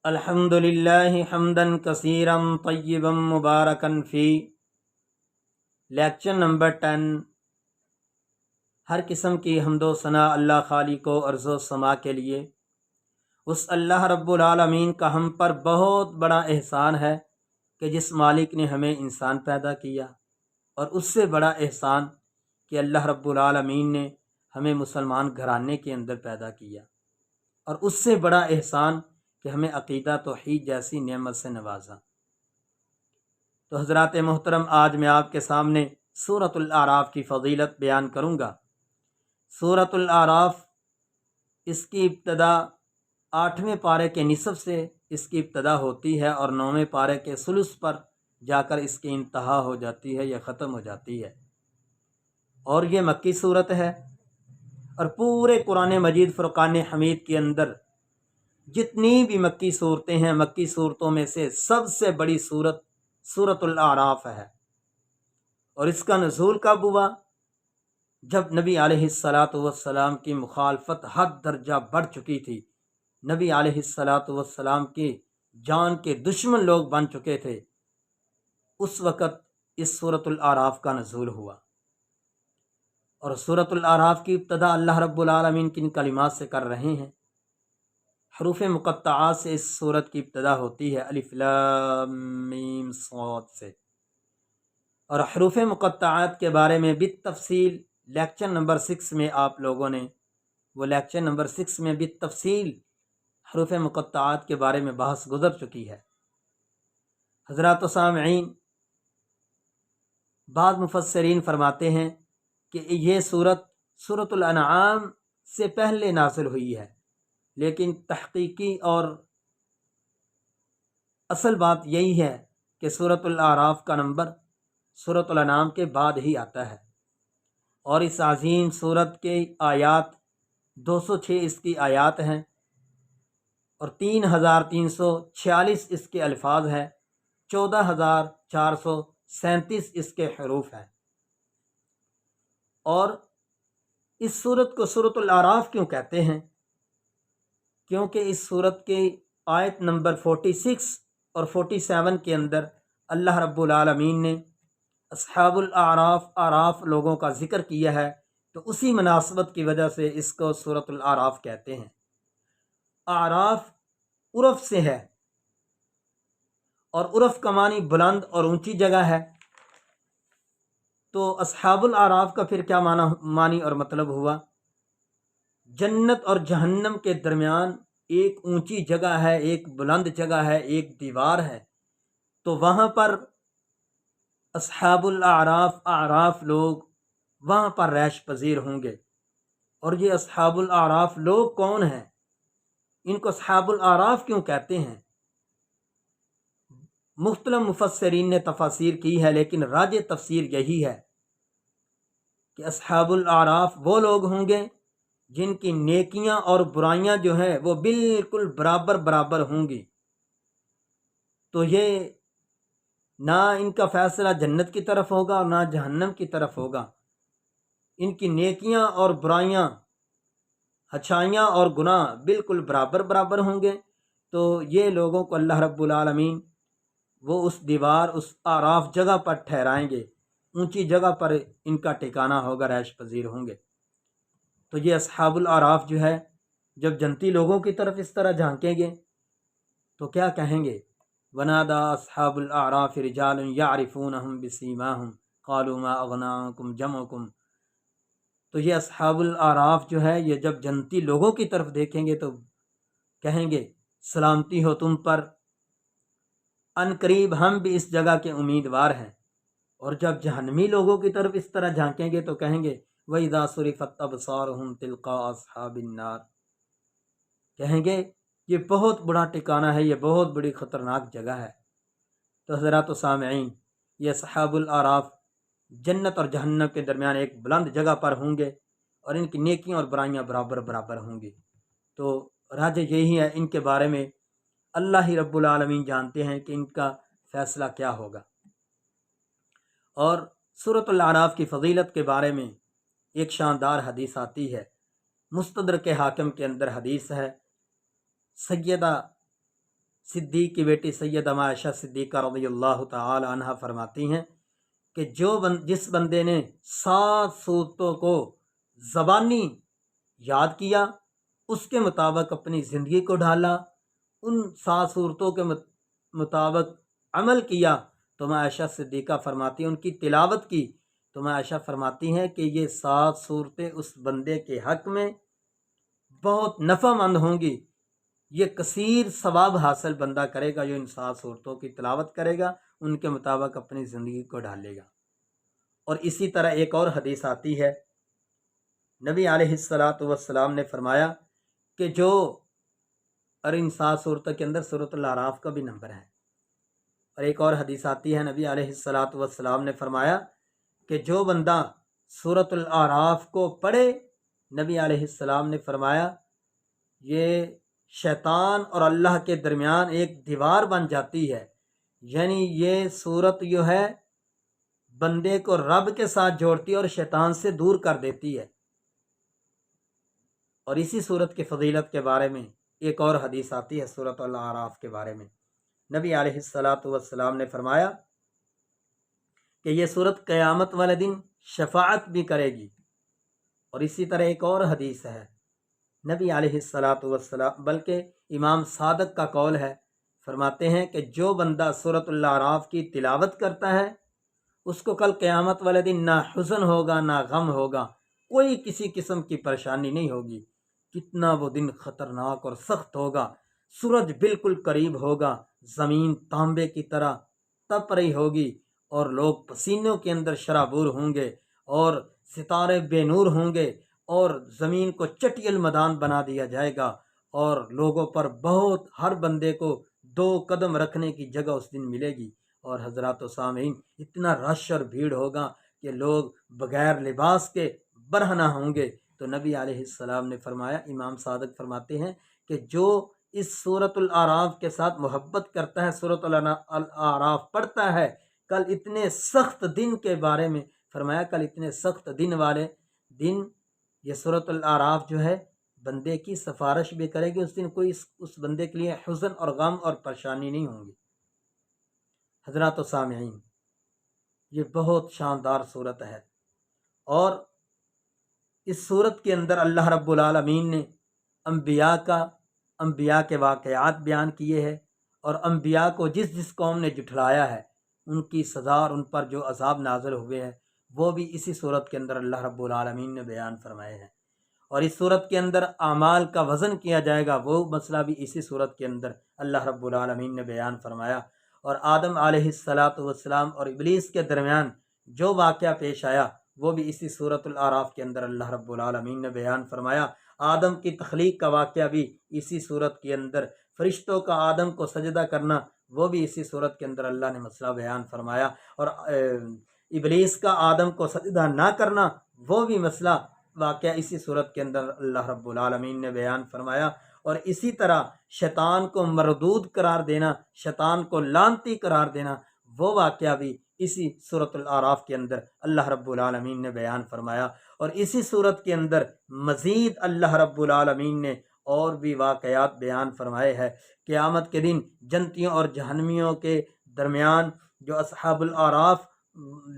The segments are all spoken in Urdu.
الحمد للہ حمدا کثیرا طیبا مبارکا فی۔ Lecture number 10۔ ہر قسم کی حمد و ثنا اللہ خالق و ارض و سما کے لیے۔ اس اللہ رب العالمین کا ہم پر بہت بڑا احسان ہے کہ جس مالک نے ہمیں انسان پیدا کیا، اور اس سے بڑا احسان کہ اللہ رب العالمین نے ہمیں مسلمان گھرانے کے اندر پیدا کیا، اور اس سے بڑا احسان کہ ہمیں عقیدہ توحید جیسی نعمت سے نوازا۔ تو حضرات محترم، آج میں آپ کے سامنے سورۃ الاعراف کی فضیلت بیان کروں گا۔ سورۃ الاعراف، اس کی ابتدا 8ویں پارے کے نصف سے اس کی ابتدا ہوتی ہے، اور 9ویں پارے کے ثلث پر جا کر اس کی انتہا ہو جاتی ہے یا ختم ہو جاتی ہے، اور یہ مکی صورت ہے۔ اور پورے قرآن مجید فرقان حمید کے اندر جتنی بھی مکی صورتیں ہیں، مکی صورتوں میں سے سب سے بڑی صورت سورۃ الاعراف ہے۔ اور اس کا نزول کب ہوا؟ جب نبی علیہ السلام کی مخالفت حد درجہ بڑھ چکی تھی، نبی علیہ السلام کی جان کے دشمن لوگ بن چکے تھے، اس وقت اس سورۃ الاعراف کا نزول ہوا۔ اور سورۃ الاعراف کی ابتدا اللہ رب العالمین کن کلمات سے کر رہے ہیں؟ حروف مقطعات سے اس سورت کی ابتدا ہوتی ہے، الف لام میم صاد سے۔ اور حروف مقطعات کے بارے میں بالتفصیل لیکچر نمبر 6 میں آپ لوگوں نے بالتفصیل حروف مقطعات کے بارے میں بحث گزر چکی ہے۔ حضرات و سامعین، بعض مفسرین فرماتے ہیں کہ یہ سورۃ الانعام سے پہلے نازل ہوئی ہے، لیکن تحقیقی اور اصل بات یہی ہے کہ سورۃ الاعراف کا نمبر سورۃ الانعام کے بعد ہی آتا ہے، اور اس عظیم سورت کے آیات 206 اس کی آیات ہیں، اور 3346 اس کے الفاظ ہیں، 14437 اس کے حروف ہیں۔ اور اس سورت کو سورۃ الاعراف کیوں کہتے ہیں؟ کیونکہ اس سورت کی آیت نمبر 46 اور 47 کے اندر اللہ رب العالمین نے اصحاب اعراف لوگوں کا ذکر کیا ہے، تو اسی مناسبت کی وجہ سے اس کو سورۃ الاعراف کہتے ہیں۔ اعراف عرف سے ہے، اور عرف کا معنی بلند اور اونچی جگہ ہے، تو اصحاب الاعراف کا پھر کیا معنی اور مطلب ہوا؟ جنت اور جہنم کے درمیان ایک اونچی جگہ ہے، ایک بلند جگہ ہے، ایک دیوار ہے، تو وہاں پر اصحاب اعراف لوگ وہاں پر رہائش پذیر ہوں گے۔ اور یہ اصحاب الاعراف لوگ کون ہیں؟ ان کو اصحاب الاعراف کیوں کہتے ہیں؟ مختلف مفسرین نے تفاسیر کی ہے، لیکن راجح تفسیر یہی ہے کہ اصحاب الاعراف وہ لوگ ہوں گے جن کی نیکیاں اور برائیاں جو ہیں وہ بالکل برابر ہوں گی۔ تو یہ نہ ان کا فیصلہ جنت کی طرف ہوگا اور نہ جہنم کی طرف ہوگا، ان کی نیکیاں اور برائیاں، اچھائیاں اور گناہ بالکل برابر ہوں گے۔ تو یہ لوگوں کو اللہ رب العالمین وہ اس دیوار، اس اعراف جگہ پر ٹھہرائیں گے، اونچی جگہ پر ان کا ٹھکانہ ہوگا، رہائش پذیر ہوں گے۔ تو یہ اصحاب الاعراف جو ہے، جب جنتی لوگوں کی طرف اس طرح جھانکیں گے تو کیا کہیں گے؟ وَنَادَى أَصْحَابُ الْأَعْرَافِ رِجَالٌ يَعْرِفُونَهُمْ بِسِيمَاهُمْ قَالُوا مَا أَغْنَىٰ عَنكُمْ جَمْعُكُمْ۔ تو یہ اصحاب الاعراف جو ہے، یہ جب جنتی لوگوں کی طرف دیکھیں گے تو کہیں گے سلامتی ہو تم پر، ان قریب ہم بھی اس جگہ کے امیدوار ہیں۔ اور جب جہنمی لوگوں کی طرف اس طرح جھانکیں گے تو کہیں گے وَإِذَا صُرِفَتْ أَبْصَارُهُمْ تِلْقَاءَ أَصْحَابِ النَّارِ، کہیں گے یہ بہت بڑا ٹھکانہ ہے، یہ بہت بڑی خطرناک جگہ ہے۔ تو حضرات و سامعین، یہ اصحاب الاعراف جنت اور جہنم کے درمیان ایک بلند جگہ پر ہوں گے، اور ان کی نیکیاں اور برائیاں برابر ہوں گی۔ تو راجح یہی ہے، ان کے بارے میں اللہ ہی رب العالمین جانتے ہیں کہ ان کا فیصلہ کیا ہوگا۔ اور سورۃ الاعراف کی فضیلت کے بارے میں ایک شاندار حدیث آتی ہے، مستدرک حاکم کے اندر حدیث ہے، سیدہ صدیق کی بیٹی سیدہ عائشہ صدیقہ رضی اللہ تعالی عنہ فرماتی ہیں کہ جس بندے نے 7 صورتوں کو زبانی یاد کیا، اس کے مطابق اپنی زندگی کو ڈھالا، ان 7 صورتوں کے مطابق عمل کیا، تو میں عائشہ صدیقہ فرماتی ہیں ان کی تلاوت کی، تو میں عائشہ فرماتی ہیں کہ یہ 7 صورتیں اس بندے کے حق میں بہت نفع مند ہوں گی۔ یہ کثیر ثواب حاصل بندہ کرے گا جو ان 7 صورتوں کی تلاوت کرے گا، ان کے مطابق اپنی زندگی کو ڈھالے گا۔ اور اسی طرح ایک اور حدیث آتی ہے، نبی علیہ السلام نے فرمایا کہ جو اور ان 7 صورتوں کے اندر سورۃ الاعراف کا بھی نمبر ہے۔ اور ایک اور حدیث آتی ہے، نبی علیہ السلام نے فرمایا کہ جو بندہ سورۃ الاعراف کو پڑھے، نبی علیہ السلام نے فرمایا یہ شیطان اور اللہ کے درمیان ایک دیوار بن جاتی ہے، یعنی یہ صورت جو ہے بندے کو رب کے ساتھ جوڑتی ہے اور شیطان سے دور کر دیتی ہے۔ اور اسی صورت کی فضیلت کے بارے میں ایک اور حدیث آتی ہے سورۃ الاعراف کے بارے میں، نبی علیہ السلام نے فرمایا کہ یہ صورت قیامت والے دن شفاعت بھی کرے گی۔ اور اسی طرح ایک اور حدیث ہے، نبی علیہ السلام بلکہ امام صادق کا قول ہے، فرماتے ہیں کہ جو بندہ سورۃ الاعراف کی تلاوت کرتا ہے اس کو کل قیامت والے دن نہ حزن ہوگا نہ غم ہوگا، کوئی کسی قسم کی پریشانی نہیں ہوگی۔ کتنا وہ دن خطرناک اور سخت ہوگا، سورج بالکل قریب ہوگا، زمین تانبے کی طرح تپ رہی ہوگی اور لوگ پسینوں کے اندر شرابور ہوں گے اور ستارے بے نور ہوں گے اور زمین کو چٹیل میدان بنا دیا جائے گا اور لوگوں پر بہت ہر بندے کو 2 قدم رکھنے کی جگہ اس دن ملے گی۔ اور حضرات و سامعین اتنا رش اور بھیڑ ہوگا کہ لوگ بغیر لباس کے برہنہ ہوں گے۔ تو نبی علیہ السلام نے فرمایا، امام صادق فرماتے ہیں کہ جو اس سورۃ الاعراف کے ساتھ محبت کرتا ہے، سورۃ الاعراف پڑھتا ہے، کل اتنے سخت دن کے بارے میں فرمایا، کل اتنے سخت دن والے دن یہ سورۃ الاعراف جو ہے بندے کی سفارش بھی کرے گی، اس دن کوئی اس بندے کے لیے حزن اور غم اور پریشانی نہیں ہوں گی۔ حضرات و سامعین یہ بہت شاندار صورت ہے، اور اس صورت کے اندر اللہ رب العالمین نے انبیاء کے واقعات بیان کیے ہیں، اور انبیاء کو جس قوم نے جھٹلایا ہے ان کی سزا اور ان پر جو عذاب نازل ہوئے ہیں وہ بھی اسی صورت کے اندر اللہ رب العالمین نے بیان فرمائے ہیں۔ اور اس صورت کے اندر اعمال کا وزن کیا جائے گا، وہ مسئلہ بھی اسی صورت کے اندر اللہ رب العالمین نے بیان فرمایا۔ اور آدم علیہ السلام اور ابلیس کے درمیان جو واقعہ پیش آیا وہ بھی اسی سورۃ الاعراف کے اندر اللہ رب العالمین نے بیان فرمایا۔ آدم کی تخلیق کا واقعہ بھی اسی صورت کے اندر، فرشتوں کا آدم کو سجدہ کرنا وہ بھی اسی صورت کے اندر اللہ نے مسئلہ بیان فرمایا، اور ابلیس کا آدم کو سجدہ نہ کرنا وہ بھی مسئلہ واقعہ اسی صورت کے اندر اللہ رب العالمین نے بیان فرمایا۔ اور اسی طرح شیطان کو مردود قرار دینا، شیطان کو لعنتی قرار دینا، وہ واقعہ بھی اسی سورۃ الاعراف کے اندر اللہ رب العالمین نے بیان فرمایا۔ اور اسی صورت کے اندر مزید اللہ رب العالمین نے اور بھی واقعات بیان فرمائے ہیں۔ قیامت کے دن جنتیوں اور جہنمیوں کے درمیان جو اصحاب الاعراف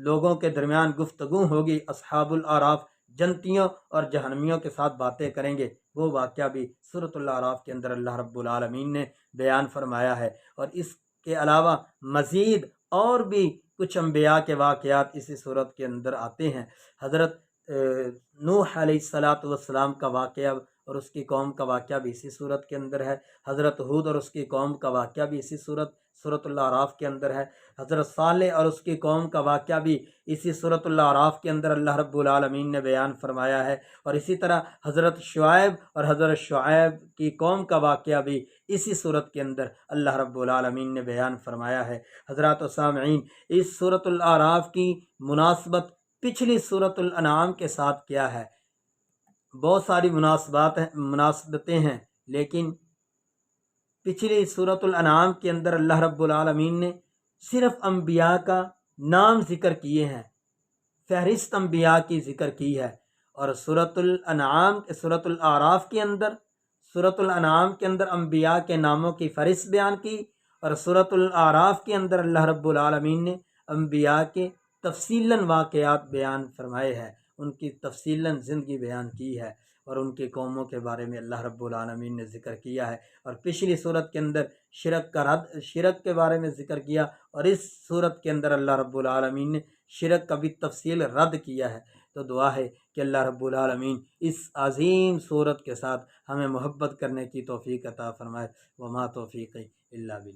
لوگوں کے درمیان گفتگو ہوگی، اصحاب الاعراف جنتیوں اور جہنمیوں کے ساتھ باتیں کریں گے، وہ واقعہ بھی سورۃ الاعراف کے اندر اللہ رب العالمین نے بیان فرمایا ہے۔ اور اس کے علاوہ مزید اور بھی کچھ انبیاء کے واقعات اسی صورت کے اندر آتے ہیں۔ حضرت نوح علیہ السلام کا واقعہ اور اس کی قوم کا واقعہ بھی اسی صورت کے اندر ہے۔ حضرت ہود اور اس کی قوم کا واقعہ بھی اسی سورۃ الاعراف کے اندر ہے۔ حضرت صالح اور اس کی قوم کا واقعہ بھی اسی سورۃ الاعراف کے اندر اللہ رب العالمین نے بیان فرمایا ہے۔ اور اسی طرح حضرت شعیب اور حضرت شعیب کی قوم کا واقعہ بھی اسی صورت کے اندر اللہ رب العالمین نے بیان فرمایا ہے۔ حضرات و سامعین اس سورۃ الاعراف کی مناسبت پچھلی سورۃ الانعام کے ساتھ کیا ہے؟ بہت ساری مناسبتیں ہیں، لیکن پچھلی سورۃ الانعام کے اندر اللہ رب العالمین نے صرف انبیاء کا نام ذکر کیے ہیں، فہرست انبیاء کی ذکر کی ہے، اور سورۃ الاعراف کے اندر سورۃ الانعام کے اندر انبیاء کے ناموں کی فہرست بیان کی، اور سورۃ الاعراف کے اندر اللہ رب العالمین نے انبیاء کے تفصیلاً واقعات بیان فرمائے ہیں، ان کی تفصیلاً زندگی بیان کی ہے، اور ان کی قوموں کے بارے میں اللہ رب العالمین نے ذکر کیا ہے۔ اور پچھلی صورت کے اندر شرک کے بارے میں ذکر کیا، اور اس صورت کے اندر اللہ رب العالمین نے شرک کا بھی تفصیل رد کیا ہے۔ تو دعا ہے کہ اللہ رب العالمین اس عظیم صورت کے ساتھ ہمیں محبت کرنے کی توفیق عطا فرمائے۔ وما توفیقی الا باللہ۔